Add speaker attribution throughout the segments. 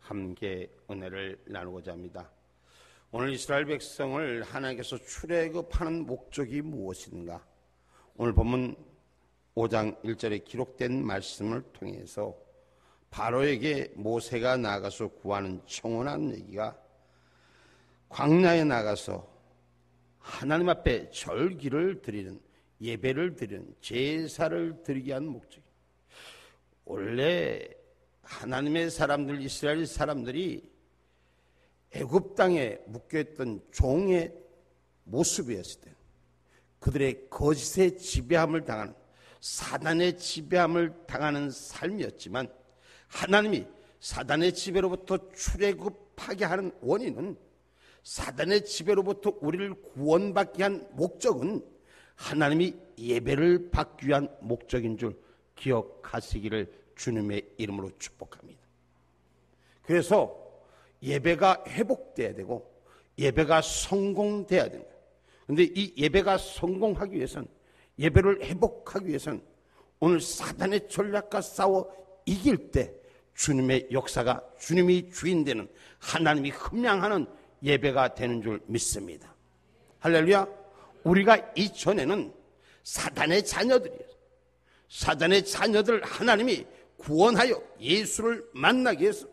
Speaker 1: 함께 은혜를 나누고자 합니다. 오늘 이스라엘 백성을 하나님께서 출애굽하는 목적이 무엇인가? 오늘 본문 5장 1절에 기록된 말씀을 통해서 바로에게 모세가 나가서 구하는 청혼한 얘기가 광야에 나가서 하나님 앞에 절기를 드리는, 예배를 드리는, 제사를 드리게 한 목적이에요. 원래 하나님의 사람들, 이스라엘 사람들이 애굽 땅에 묶여있던 종의 모습이었을 때 그들의 거짓의 지배함을 당하는, 사단의 지배함을 당하는 삶이었지만, 하나님이 사단의 지배로부터 출애굽하게 하는 원인은, 사단의 지배로부터 우리를 구원받게 한 목적은 하나님이 예배를 받기 위한 목적인 줄 기억하시기를 주님의 이름으로 축복합니다. 그래서 예배가 회복돼야 되고 예배가 성공돼야 됩니다. 그런데 이 예배가 성공하기 위해서는, 예배를 회복하기 위해서는 오늘 사단의 전략과 싸워 이길 때 주님의 역사가, 주님이 주인 되는, 하나님이 흠양하는 예배가 되는 줄 믿습니다. 할렐루야. 우리가 이전에는 사단의 자녀들이에요. 사단의 자녀들 하나님이 구원하여 예수를 만나기 위해서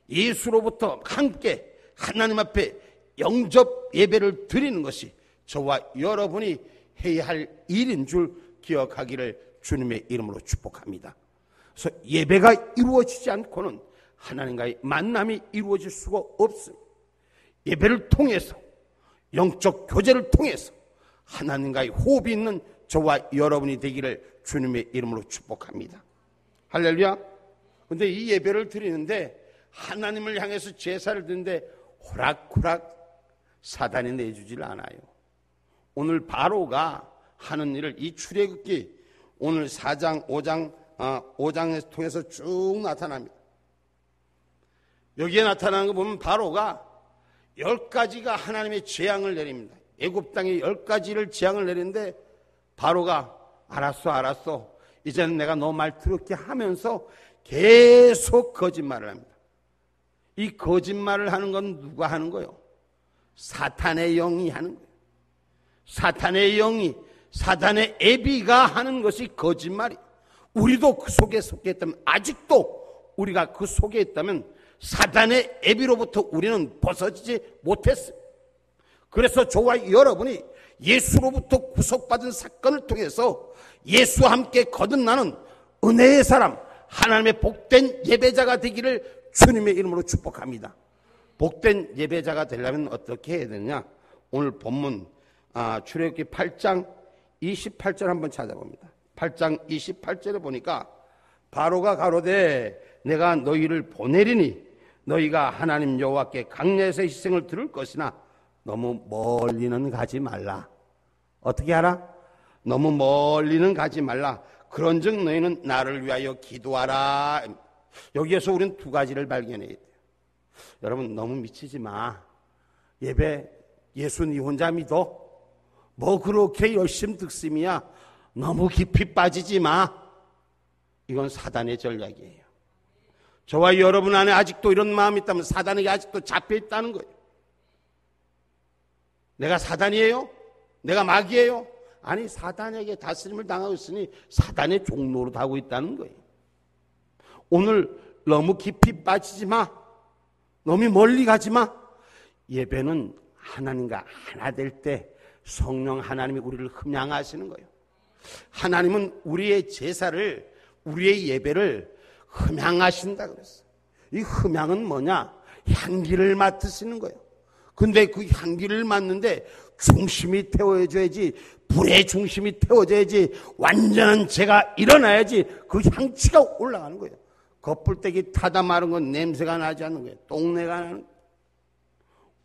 Speaker 1: 예수로부터 함께 하나님 앞에 영접 예배를 드리는 것이 저와 여러분이 해야 할 일인 줄 기억하기를 주님의 이름으로 축복합니다. 그래서 예배가 이루어지지 않고는 하나님과의 만남이 이루어질 수가 없습니다. 예배를 통해서, 영적 교제를 통해서 하나님과의 호흡이 있는 저와 여러분이 되기를 주님의 이름으로 축복합니다. 할렐루야. 그런데 이 예배를 드리는데, 하나님을 향해서 제사를 드리는데 호락호락 사단이 내주질 않아요. 오늘 바로가 하는 일을, 이 출애굽기 오늘 4장 5장에서 통해서 쭉 나타납니다. 여기에 나타나는 거 보면 바로가 10가지가 하나님의 재앙을 내립니다. 애굽 땅에 10가지를 재앙을 내리는데 바로가 알았어 이제는 내가 너 말 들을게 하면서 계속 거짓말을 합니다. 이 거짓말을 하는 건 누가 하는 거예요? 사탄의 영이 하는 거예요. 사탄의 영이, 사탄의 애비가 하는 것이 거짓말이에요. 우리도 그 속에 속해 있다면, 아직도 우리가 그 속에 있다면 사탄의 애비로부터 우리는 벗어지지 못했어요. 그래서 저와 여러분이 예수로부터 구속받은 사건을 통해서 예수와 함께 거듭나는 은혜의 사람, 하나님의 복된 예배자가 되기를 주님의 이름으로 축복합니다. 복된 예배자가 되려면 어떻게 해야 되느냐? 오늘 본문 출애굽기 8장 28절 한번 찾아봅니다. 8장 28절에 보니까 바로가 가로되 내가 너희를 보내리니 너희가 하나님 여호와께 광야에서 희생을 들을 것이나 너무 멀리는 가지 말라. 어떻게 하라? 너무 멀리는 가지 말라. 그런즉 너희는 나를 위하여 기도하라. 여기에서 우리는 두 가지를 발견해야 돼요. 여러분, 너무 미치지 마. 예배 예수 니 혼자 믿어? 뭐 그렇게 열심 득심이야? 너무 깊이 빠지지 마. 이건 사단의 전략이에요. 저와 여러분 안에 아직도 이런 마음이 있다면 사단에게 아직도 잡혀 있다는 거예요. 내가 사단이에요? 내가 마귀예요? 아니, 사단에게 다스림을 당하고 있으니 사단의 종로로 하고 있다는 거예요. 오늘 너무 깊이 빠지지 마. 너무 멀리 가지 마. 예배는 하나님과 하나 될 때 성령 하나님이 우리를 흠양하시는 거예요. 하나님은 우리의 제사를, 우리의 예배를 흠양하신다 그랬어요. 이 흠양은 뭐냐? 향기를 맡으시는 거예요. 근데 그 향기를 맡는데 중심이 태워져야지, 불의 중심이 태워져야지, 완전한 재가 일어나야지 그 향취가 올라가는 거예요. 겉불떼기 타다 마른 건 냄새가 나지 않는 거예요. 똥내가 나는 거예요.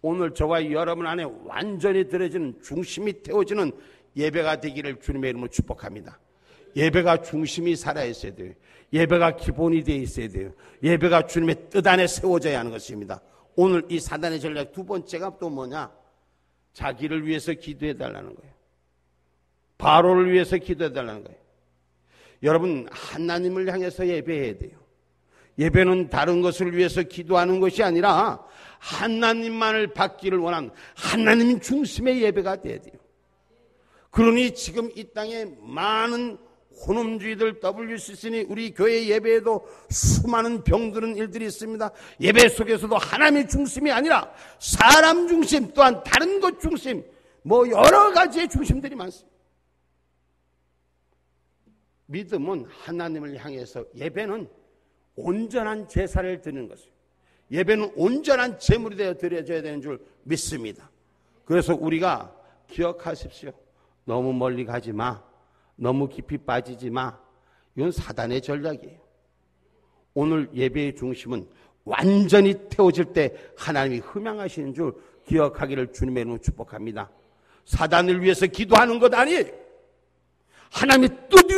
Speaker 1: 오늘 저와 여러분 안에 완전히 들어지는, 중심이 태워지는 예배가 되기를 주님의 이름으로 축복합니다. 예배가 중심이 살아있어야 돼요. 예배가 기본이 되어 있어야 돼요. 예배가 주님의 뜻 안에 세워져야 하는 것입니다. 오늘 이 사단의 전략 두 번째가 또 뭐냐? 자기를 위해서 기도해달라는 거예요. 바로를 위해서 기도해달라는 거예요. 여러분, 하나님을 향해서 예배해야 돼요. 예배는 다른 것을 위해서 기도하는 것이 아니라 하나님만을 받기를 원하는 하나님 중심의 예배가 돼야 돼요. 그러니 지금 이 땅에 많은 혼음주의들 WCC니 우리 교회 예배에도 수많은 병드는 일들이 있습니다. 예배 속에서도 하나님의 중심이 아니라 사람 중심, 또한 다른 것 중심, 뭐 여러 가지의 중심들이 많습니다. 믿음은 하나님을 향해서, 예배는 온전한 제사를 드리는 것이에요. 예배는 온전한 제물이 되어 드려져야 되는 줄 믿습니다. 그래서 우리가 기억하십시오. 너무 멀리 가지 마. 너무 깊이 빠지지 마. 이건 사단의 전략이에요. 오늘 예배의 중심은 완전히 태워질 때 하나님이 흠양하시는 줄 기억하기를 주님의 이름으로 축복합니다. 사단을 위해서 기도하는 것 아니에요. 하나님의 뜻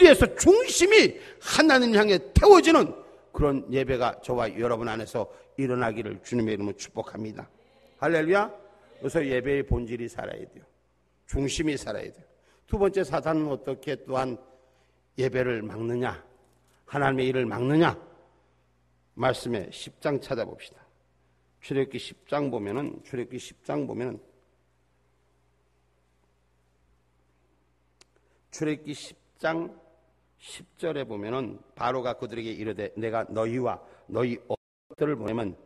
Speaker 1: 위에서 중심이 하나님 향해 태워지는 그런 예배가 저와 여러분 안에서 일어나기를 주님의 이름으로 축복합니다. 할렐루야. 그래서 예배의 본질이 살아야 돼요. 중심이 살아야 돼요. 두 번째, 사단은 어떻게 또한 예배를 막느냐, 하나님의 일을 막느냐. 말씀에 10장 찾아봅시다. 출애굽기 10장 보면은 출애굽기 10장 10절에 보면은 바로가 그들에게 이르되 내가 너희와 너희 어들을 보내면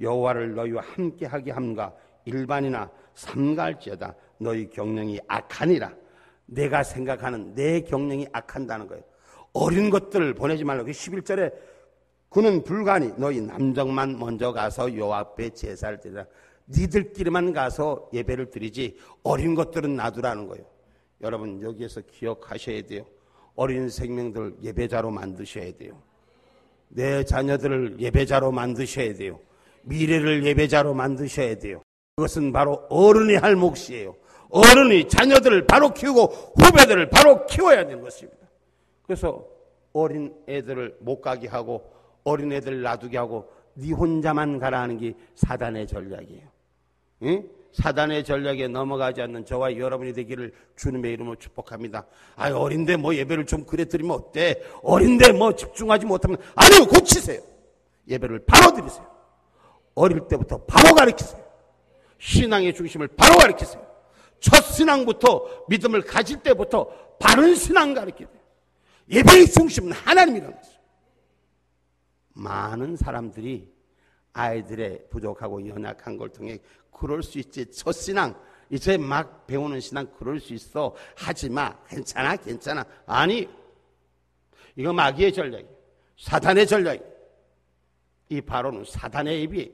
Speaker 1: 여호와를 너희와 함께하게 함과 일반이나 삼가할지어다 너희 경영이 악하니라. 내가 생각하는 내 경영이 악한다는 거예요. 어린 것들을 보내지 말라고. 11절에 그는 불가니 너희 남정만 먼저 가서 여호와 앞에 제사를 드리라. 니들끼리만 가서 예배를 드리지 어린 것들은 놔두라는 거예요. 여러분 여기에서 기억하셔야 돼요. 어린 생명들 예배자로 만드셔야 돼요. 내 자녀들을 예배자로 만드셔야 돼요. 미래를 예배자로 만드셔야 돼요. 그것은 바로 어른이 할 몫이에요. 어른이 자녀들을 바로 키우고 후배들을 바로 키워야 되는 것입니다. 그래서 어린 애들을 못 가게 하고 어린 애들 놔두게 하고 네 혼자만 가라 하는 게 사단의 전략이에요. 응? 사단의 전략에 넘어가지 않는 저와 여러분이 되기를 주님의 이름으로 축복합니다. 아, 어린데 뭐 예배를 좀 그래 드리면 어때? 어린데 뭐 집중하지 못하면 아니요, 고치세요. 예배를 바로 드리세요. 어릴 때부터 바로 가르치세요. 신앙의 중심을 바로 가르치세요. 첫 신앙부터 믿음을 가질 때부터 바른 신앙 가르쳐야 돼요. 예배의 중심은 하나님이라는 거죠. 많은 사람들이 아이들의 부족하고 연약한 걸 통해 그럴 수 있지. 첫 신앙, 이제 막 배우는 신앙 그럴 수 있어. 하지마. 괜찮아. 아니, 이거 마귀의 전략이에요. 사단의 전략이에요. 이 바로는 사단의 입이에요.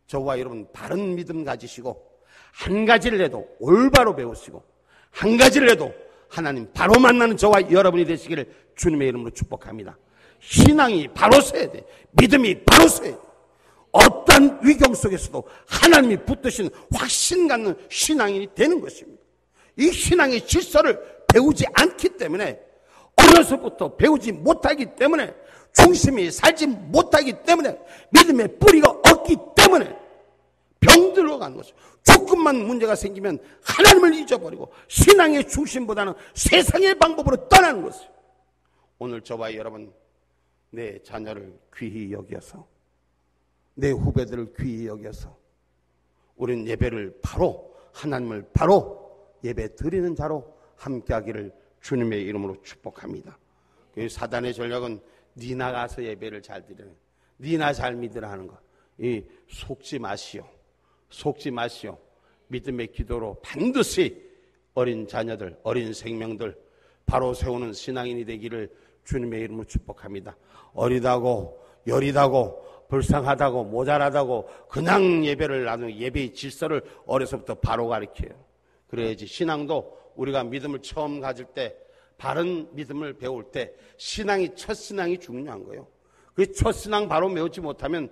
Speaker 1: 저와 여러분 바른 믿음 가지시고 한 가지를 해도 올바로 배우시고 한 가지를 해도 하나님 바로 만나는 저와 여러분이 되시기를 주님의 이름으로 축복합니다. 신앙이 바로 서야 돼. 믿음이 바로 서야 돼. 어떤 위경 속에서도 하나님이 붙드신 확신 갖는 신앙인이 되는 것입니다. 이 신앙의 질서를 배우지 않기 때문에, 어려서부터 배우지 못하기 때문에, 중심이 살지 못하기 때문에, 믿음의 뿌리가 없기 때문에 병들어 가는 것이죠. 조금만 문제가 생기면 하나님을 잊어버리고 신앙의 중심보다는 세상의 방법으로 떠나는 것이죠. 오늘 저와 여러분, 내 자녀를 귀히 여겨서, 내 후배들을 귀히 여겨서 우리는 예배를 바로, 하나님을 바로 예배 드리는 자로 함께하기를 주님의 이름으로 축복합니다. 사단의 전략은 니 나가서 예배를 잘 드려, 니나 잘 믿으라 하는 것. 이 속지 마시오. 믿음의 기도로 반드시 어린 자녀들, 어린 생명들 바로 세우는 신앙인이 되기를 주님의 이름으로 축복합니다. 어리다고, 여리다고, 불쌍하다고, 모자라다고 그냥 예배를 나누는 예배의 질서를 어려서부터 바로 가르쳐요. 그래야지 신앙도 우리가 믿음을 처음 가질 때, 바른 믿음을 배울 때 첫 신앙이 중요한 거예요. 그 첫 신앙 바로 배우지 못하면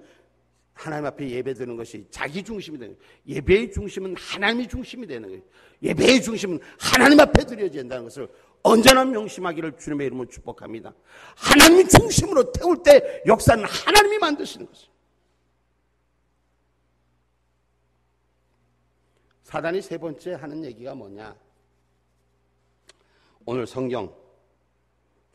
Speaker 1: 하나님 앞에 예배 드는 것이 자기 중심이 되는 거예요. 예배의 중심은 하나님의 중심이 되는 거예요. 예배의 중심은 하나님 앞에 드려야 된다는 것을 언제나 명심하기를 주님의 이름으로 축복합니다. 하나님이 중심으로 태울 때 역사는 하나님이 만드시는 것이에요. 사단이 세 번째 하는 얘기가 뭐냐? 오늘 성경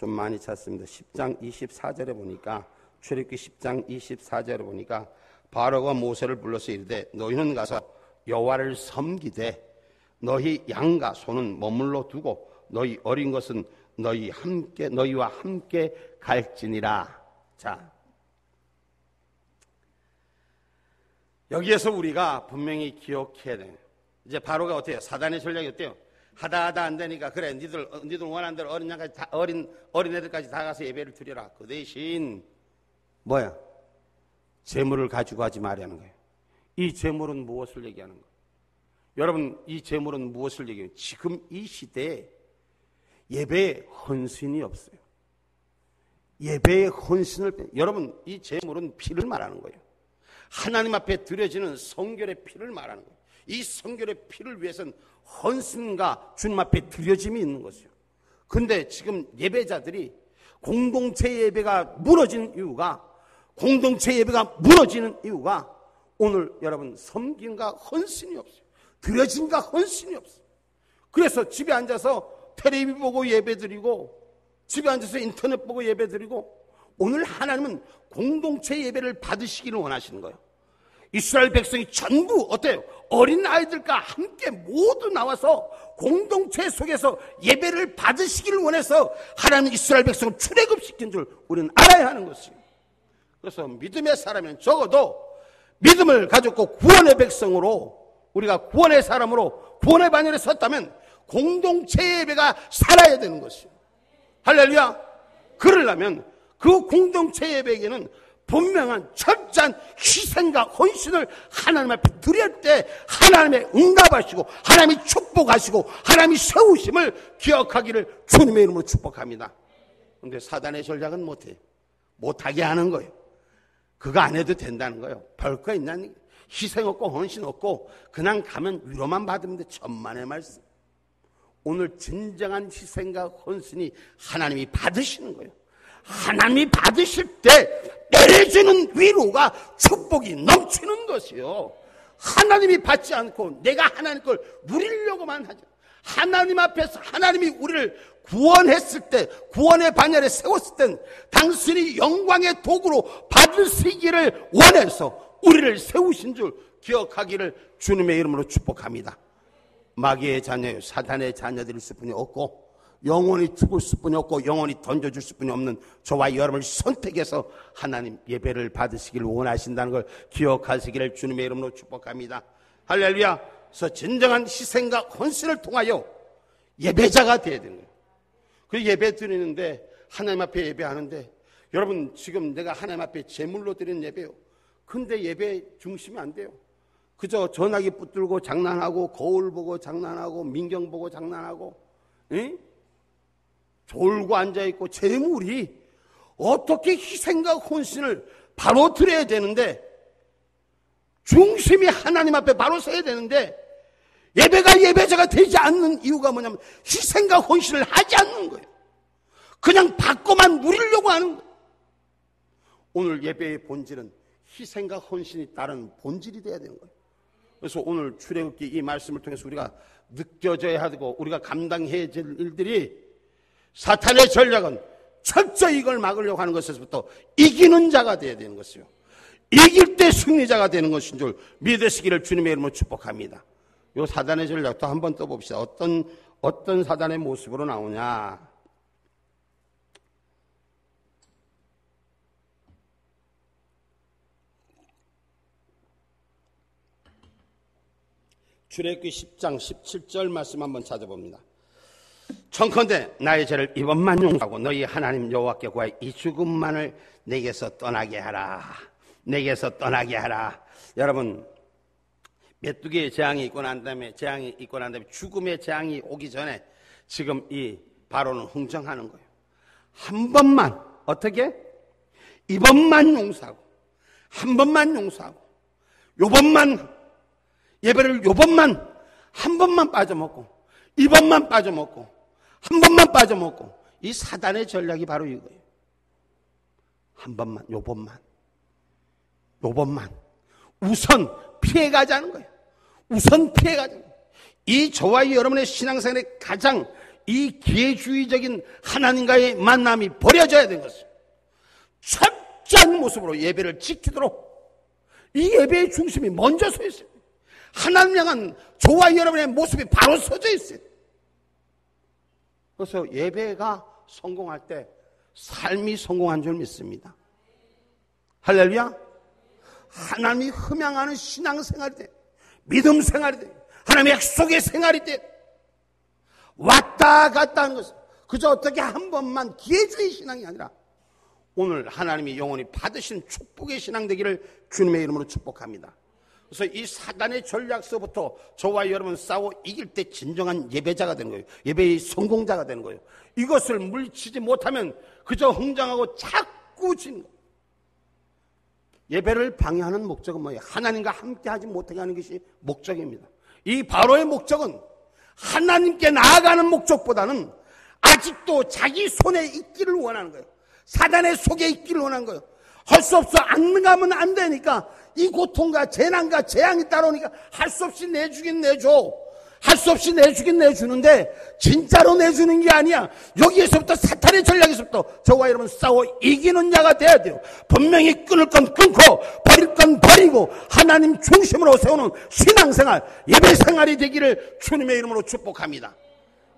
Speaker 1: 좀 많이 찾습니다. 10장 24절에 보니까, 출애굽기 10장 24절에 보니까 바로가 모세를 불러서 이르되 너희는 가서 여호와를 섬기되 너희 양과 소는 머물러 두고 너희 어린 것은 너희와 함께 갈지니라. 자, 여기에서 우리가 분명히 기억해야 돼요. 이제 바로가 어때요? 사단의 전략이 어때요? 하다 안 되니까 그래 니들 원하는 대로 어린 양까지 어린애들까지 다 가서 예배를 드려라. 그 대신 뭐야? 재물을 가지고 하지 말라는 거예요. 이 재물은 무엇을 얘기하는 거예요? 여러분, 이 재물은 무엇을 얘기해요? 지금 이 시대에 예배에 헌신이 없어요. 예배의 헌신을 여러분, 이 재물은 피를 말하는 거예요. 하나님 앞에 드려지는 성결의 피를 말하는 거예요. 이 성결의 피를 위해서는 헌신과 주님 앞에 드려짐이 있는 것이요. 근데 지금 예배자들이 공동체 예배가 무너지는 이유가 오늘 여러분 섬김과 헌신이 없어요. 드려짐과 헌신이 없어요. 그래서 집에 앉아서 텔레비전 보고 예배드리고 집에 앉아서 인터넷 보고 예배드리고, 오늘 하나님은 공동체 예배를 받으시기를 원하시는 거예요. 이스라엘 백성이 전부 어때요? 어린 아이들과 함께 모두 나와서 공동체 속에서 예배를 받으시기를 원해서 하나님은 이스라엘 백성을 출애굽시킨 줄 우리는 알아야 하는 것이에요. 그래서 믿음의 사람은 적어도 믿음을 가졌고 구원의 백성으로, 우리가 구원의 사람으로 구원의 반열에 섰다면 공동체 예배가 살아야 되는 것이에요. 할렐루야. 그러려면 그 공동체 예배에게는 분명한 철저한 희생과 헌신을 하나님 앞에 드릴 때 하나님의 응답하시고 하나님이 축복하시고 하나님이 세우심을 기억하기를 주님의 이름으로 축복합니다. 그런데 사단의 전략은 못하게 하는 거예요. 그거 안 해도 된다는 거예요. 별거 있냐니, 희생 없고 헌신 없고 그냥 가면 위로만 받으면 돼. 천만의 말씀. 오늘 진정한 희생과 헌신이 하나님이 받으시는 거예요. 하나님이 받으실 때 내려지는 위로가 축복이 넘치는 것이요. 하나님이 받지 않고 내가 하나님 걸 누리려고만 하죠. 하나님 앞에서 하나님이 우리를 구원했을 때, 구원의 반열에 세웠을 땐 당신이 영광의 도구로 받으시기를 원해서 우리를 세우신 줄 기억하기를 주님의 이름으로 축복합니다. 마귀의 자녀요, 사단의 자녀들일 수뿐이 없고 영원히 죽을 수뿐이 없고 영원히 던져줄 수뿐이 없는 저와 여러분을 선택해서 하나님 예배를 받으시기를 원하신다는 걸 기억하시기를 주님의 이름으로 축복합니다. 할렐루야. 그래서 진정한 희생과 헌신을 통하여 예배자가 되어야 되는 거예요. 그 예배 드리는데, 하나님 앞에 예배하는데, 여러분 지금 내가 하나님 앞에 제물로 드리는 예배요. 근데 예배 중심이 안 돼요. 그저 전화기 붙들고 장난하고 거울 보고 장난하고 민경 보고 장난하고, 응? 졸고 앉아있고, 재물이 어떻게 희생과 헌신을 바로 드려야 되는데, 중심이 하나님 앞에 바로 서야 되는데, 예배가 예배자가 되지 않는 이유가 뭐냐면 희생과 헌신을 하지 않는 거예요. 그냥 받고만 누리려고 하는 거예요. 오늘 예배의 본질은 희생과 헌신이 따른 본질이 돼야 되는 거예요. 그래서 오늘 출애굽기 이 말씀을 통해서 우리가 느껴져야 하고 우리가 감당해야 될 일들이, 사탄의 전략은 철저히 이걸 막으려고 하는 것에서부터 이기는 자가 되어야 되는 것이요. 이길 때 승리자가 되는 것인 줄 믿으시기를 주님의 이름으로 축복합니다. 이 사단의 전략도 한번 떠봅시다. 어떤 사단의 모습으로 나오냐. 출애굽기 10장 17절 말씀 한번 찾아봅니다. 청컨대 나의 죄를 이번만 용서하고 너희 하나님 여호와께 구하여 이 죽음만을 내게서 떠나게 하라. 내게서 떠나게 하라. 여러분, 메뚜기의 재앙이 있고 난 다음에 죽음의 재앙이 오기 전에 지금 이 바로는 흥정하는 거예요. 한 번만, 어떻게? 이번만 용서하고, 한 번만 용서하고, 요번만, 예배를 요번만, 한 번만 빠져먹고, 이번만 빠져먹고, 한 번만 빠져먹고, 이 사단의 전략이 바로 이거예요. 한 번만, 요번만. 우선 피해가자는 거예요. 우선 피해가자는 거예요. 이 저와 여러분의 신앙생활의 가장 이 기회주의적인 하나님과의 만남이 버려져야 되는 것이에요. 철저한 모습으로 예배를 지키도록 이 예배의 중심이 먼저 서 있어요. 하나님 향한 저와 여러분의 모습이 바로 서져 있어요. 그래서 예배가 성공할 때 삶이 성공한 줄 믿습니다. 할렐루야. 하나님이 흠양하는 신앙생활이 돼, 믿음 생활이 돼, 하나님의 약속의 생활이 돼, 왔다 갔다 하는 것은 그저 어떻게 한 번만 기회주의 신앙이 아니라 오늘 하나님이 영원히 받으신 축복의 신앙 되기를 주님의 이름으로 축복합니다. 그래서 이 사단의 전략서부터 저와 여러분 싸워 이길 때 진정한 예배자가 되는 거예요. 예배의 성공자가 되는 거예요. 이것을 물리치지 못하면 그저 흥정하고 자꾸 지는 거예요. 예배를 방해하는 목적은 뭐예요? 하나님과 함께하지 못하게 하는 것이 목적입니다. 이 바로의 목적은 하나님께 나아가는 목적보다는 아직도 자기 손에 있기를 원하는 거예요. 사단의 속에 있기를 원하는 거예요. 할 수 없어. 안 가면 안 되니까 이 고통과 재난과 재앙이 따라오니까 할 수 없이 내주긴 내줘. 할 수 없이 내주긴 내주는데 진짜로 내주는 게 아니야. 여기에서부터 사탄의 전략에서부터 저와 여러분 싸워 이기는 자가 돼야 돼요. 분명히 끊을 건 끊고 버릴 건 버리고 하나님 중심으로 세우는 신앙생활, 예배생활이 되기를 주님의 이름으로 축복합니다.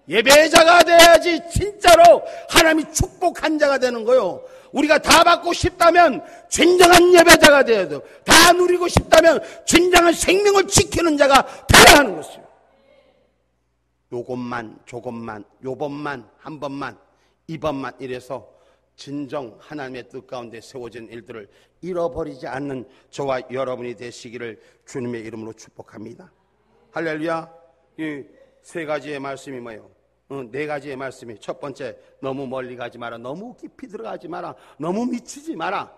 Speaker 1: 예배자가 돼야지 진짜로 하나님이 축복한 자가 되는 거요. 우리가 다 받고 싶다면 진정한 예배자가 돼야 돼요. 다 누리고 싶다면 진정한 생명을 지키는 자가 돼야 하는 것이에요. 요것만 조금만 요번만 한 번만 이번만 이래서 진정 하나님의 뜻 가운데 세워진 일들을 잃어버리지 않는 저와 여러분이 되시기를 주님의 이름으로 축복합니다. 할렐루야. 이 세 가지의 말씀이 뭐예요? 네 가지의 말씀이, 첫 번째, 너무 멀리 가지 마라. 너무 깊이 들어가지 마라. 너무 미치지 마라.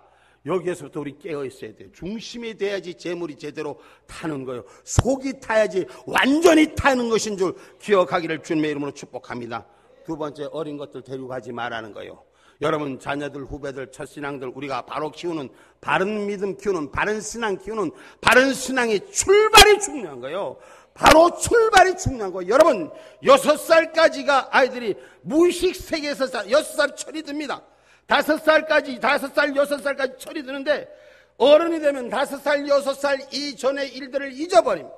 Speaker 1: 여기에서부터 우리 깨어 있어야 돼요. 중심이 돼야지 재물이 제대로 타는 거예요. 속이 타야지 완전히 타는 것인 줄 기억하기를 주님의 이름으로 축복합니다. 두 번째, 어린 것들 데려가지 말라는 거예요. 여러분 자녀들, 후배들, 첫신앙들, 우리가 바로 키우는, 바른 믿음 키우는, 바른 신앙 키우는, 바른 신앙의 출발이 중요한 거예요. 바로 출발이 중요한 거예요. 여러분 6살까지가 아이들이 무의식 세계에서 6살 철이 듭니다. 5살까지, 5살, 6살까지 철이 드는데 어른이 되면 5살, 6살 이전의 일들을 잊어버립니다.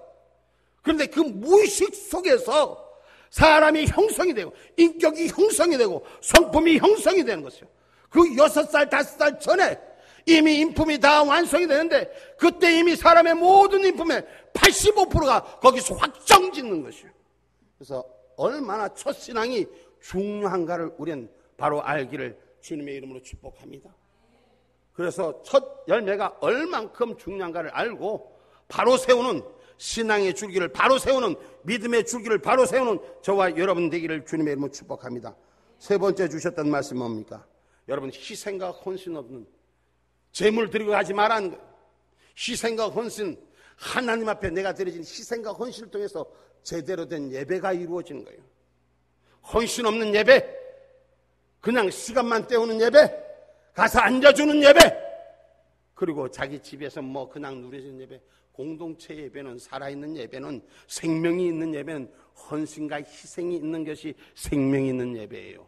Speaker 1: 그런데 그 무의식 속에서 사람이 형성이 되고 인격이 형성이 되고 성품이 형성이 되는 것이요. 그 6살, 5살 전에 이미 인품이 다 완성이 되는데 그때 이미 사람의 모든 인품의 85%가 거기서 확정짓는 것이요. 그래서 얼마나 첫신앙이 중요한가를 우리는 바로 알기를 주님의 이름으로 축복합니다. 그래서 첫 열매가 얼만큼 중요한가를 알고 바로 세우는 신앙의 줄기를 바로 세우는, 믿음의 줄기를 바로 세우는 저와 여러분 되기를 주님의 이름으로 축복합니다. 세 번째 주셨던 말씀은 뭡니까? 여러분 희생과 헌신 없는 재물 드리고 하지 말라는 거예요. 희생과 헌신, 하나님 앞에 내가 드려진 희생과 헌신을 통해서 제대로 된 예배가 이루어지는 거예요. 헌신 없는 예배, 그냥 시간만 때우는 예배, 가서 앉아주는 예배, 그리고 자기 집에서 뭐 그냥 누려지는 예배, 공동체 예배는, 살아있는 예배는, 생명이 있는 예배는 헌신과 희생이 있는 것이 생명이 있는 예배예요.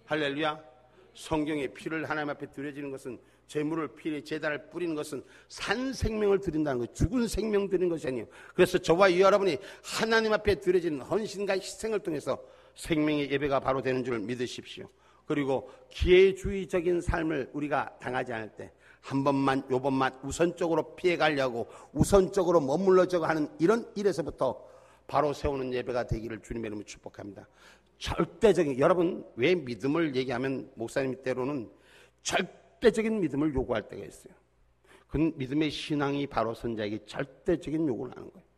Speaker 1: 할렐루야. 성경의 피를 하나님 앞에 드려지는 것은, 제물을 피에 제단을 뿌리는 것은 산 생명을 드린다는 거예요. 죽은 생명 드리는 것이 아니에요. 그래서 저와 여러분이 하나님 앞에 드려지는 헌신과 희생을 통해서 생명의 예배가 바로 되는 줄 믿으십시오. 그리고 기회주의적인 삶을 우리가 당하지 않을 때 한 번만 요번만 우선적으로 피해가려고 우선적으로 머물러져고 하는 이런 일에서부터 바로 세우는 예배가 되기를 주님의 이름으로 축복합니다. 절대적인, 여러분 왜 믿음을 얘기하면 목사님 때로는 절대적인 믿음을 요구할 때가 있어요. 그건 믿음의 신앙이 바로 선 자에게 절대적인 요구를 하는 거예요.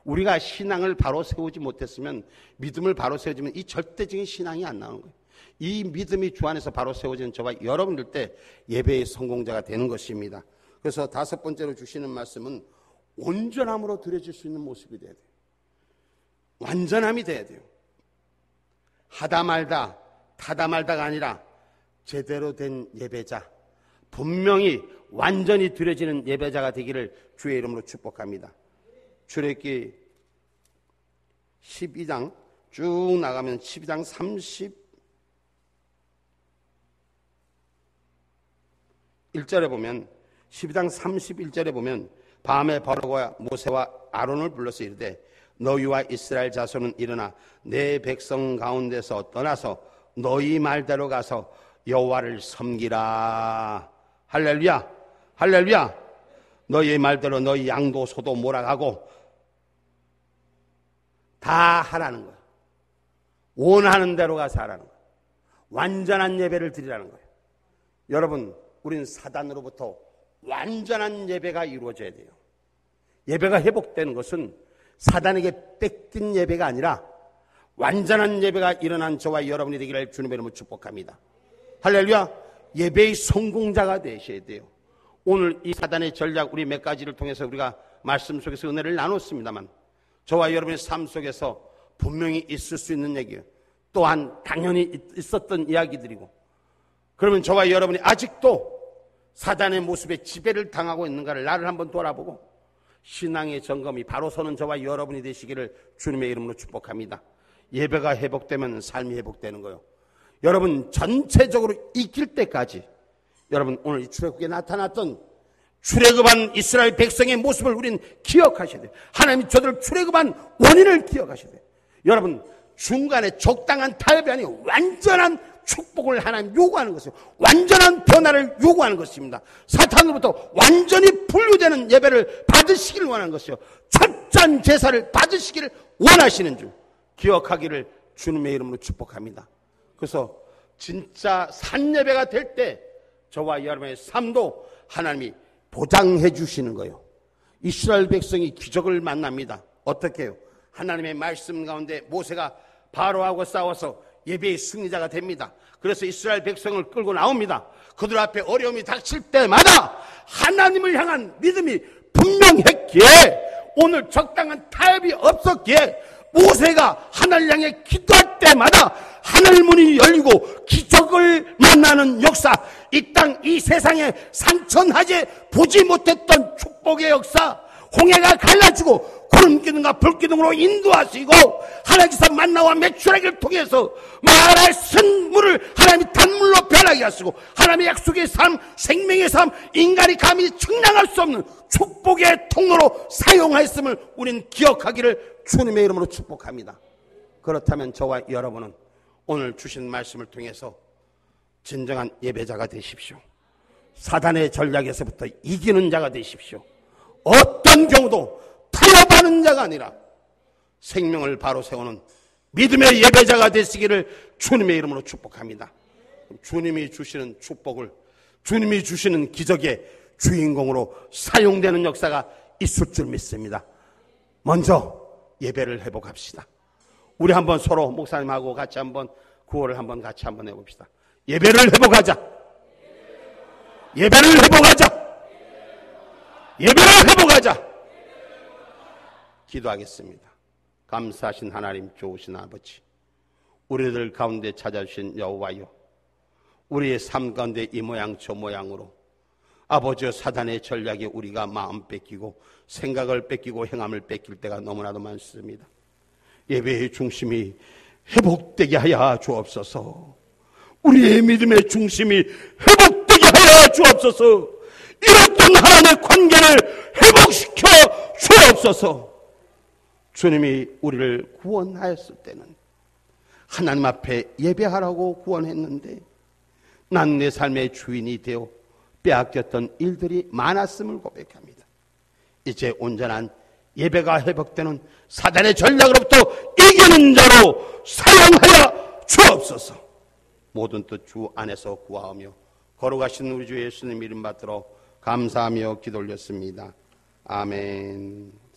Speaker 1: 우리가 신앙을 바로 세우지 못했으면, 믿음을 바로 세워지면 이 절대적인 신앙이 안 나오는 거예요. 이 믿음이 주 안에서 바로 세워지는 저와 여러분들 때 예배의 성공자가 되는 것입니다. 그래서 다섯 번째로 주시는 말씀은 온전함으로 드려질 수 있는 모습이 돼야 돼요. 완전함이 돼야 돼요. 하다 말다, 타다 말다가 아니라 제대로 된 예배자, 분명히 완전히 드려지는 예배자가 되기를 주의 이름으로 축복합니다. 출애굽기 12장 쭉 나가면 12장 31절에 보면 12장 31절에 보면 밤에 바로가 모세와 아론을 불러서 이르되 너희와 이스라엘 자손은 일어나 내 백성 가운데서 떠나서 너희 말대로 가서 여호와를 섬기라. 할렐루야, 할렐루야. 너희 말대로 너희 양도 소도 몰아가고 다 하라는 거예요. 원하는 대로 가서 하라는 거예요. 완전한 예배를 드리라는 거예요. 여러분, 우린 사단으로부터 완전한 예배가 이루어져야 돼요. 예배가 회복되는 것은 사단에게 뺏긴 예배가 아니라 완전한 예배가 일어난 저와 여러분이 되기를 주님의 이름으로 축복합니다. 할렐루야. 예배의 성공자가 되셔야 돼요. 오늘 이 사단의 전략 우리 몇 가지를 통해서 우리가 말씀 속에서 은혜를 나눴습니다만 저와 여러분의 삶 속에서 분명히 있을 수 있는 얘기예요. 또한 당연히 있었던 이야기들이고, 그러면 저와 여러분이 아직도 사단의 모습에 지배를 당하고 있는가를 나를 한번 돌아보고 신앙의 점검이 바로 서는 저와 여러분이 되시기를 주님의 이름으로 축복합니다. 예배가 회복되면 삶이 회복되는 거예요. 여러분 전체적으로 익힐 때까지 여러분 오늘 이 출애굽에 나타났던 출애굽한 이스라엘 백성의 모습을 우리는 기억하셔야 돼요. 하나님이 저들을 출애굽한 원인을 기억하셔야 돼요. 여러분 중간에 적당한 타협이 아니고 완전한 축복을 하나님 요구하는 것이요, 완전한 변화를 요구하는 것입니다. 사탄으로부터 완전히 분류되는 예배를 받으시기를 원하는 것이요, 철저한 제사를 받으시기를 원하시는 줄 기억하기를 주님의 이름으로 축복합니다. 그래서 진짜 산예배가 될 때 저와 여러분의 삶도 하나님이 보장해 주시는 거예요. 이스라엘 백성이 기적을 만납니다. 어떻게 해요? 하나님의 말씀 가운데 모세가 바로하고 싸워서 예배의 승리자가 됩니다. 그래서 이스라엘 백성을 끌고 나옵니다. 그들 앞에 어려움이 닥칠 때마다 하나님을 향한 믿음이 분명했기에, 오늘 적당한 타협이 없었기에 모세가 하나님을 향해 기도할 때마다 하늘 문이 열리고 기적을 만나는 역사, 이 땅 이 세상에 산천하제 보지 못했던 축복의 역사, 홍해가 갈라지고 구름 기둥과 불 기둥으로 인도하시고 하나님께서 만나와 메추라기를 통해서 말하신 물을 하나님이 단물로 변하게 하시고 하나님의 약속의 삶, 생명의 삶, 인간이 감히 측량할 수 없는 축복의 통로로 사용하였음을 우리는 기억하기를 주님의 이름으로 축복합니다. 그렇다면 저와 여러분은 오늘 주신 말씀을 통해서 진정한 예배자가 되십시오. 사단의 전략에서부터 이기는 자가 되십시오. 어떤 경우도 타협하는 자가 아니라 생명을 바로 세우는 믿음의 예배자가 되시기를 주님의 이름으로 축복합니다. 주님이 주시는 축복을, 주님이 주시는 기적의 주인공으로 사용되는 역사가 있을 줄 믿습니다. 먼저 예배를 회복합시다. 우리 한번 서로 목사님하고 같이 한번 구호를 한번 같이 한번 해봅시다. 예배를 회복하자. 예배를 회복하자. 예배를 회복하자. 기도하겠습니다. 감사하신 하나님, 좋으신 아버지, 우리들 가운데 찾아주신 여호와여, 우리의 삶 가운데 이 모양 저 모양으로 아버지여 사단의 전략에 우리가 마음 뺏기고 생각을 뺏기고 행함을 뺏길 때가 너무나도 많습니다. 예배의 중심이 회복되게 하여 주옵소서. 우리의 믿음의 중심이 회복되게 하여 주옵소서. 이랬던 하나님의 관계를 회복시켜 주옵소서. 주님이 우리를 구원하였을 때는 하나님 앞에 예배하라고 구원했는데 난 내 삶의 주인이 되어 빼앗겼던 일들이 많았음을 고백합니다. 이제 온전한 예배가 회복되는 사단의 전략으로부터 이기는 자로 사용하여 주옵소서. 모든 뜻 주 안에서 구하며 걸어가신 우리 주 예수님 이름 받들어 감사하며 기도 올렸습니다. 아멘.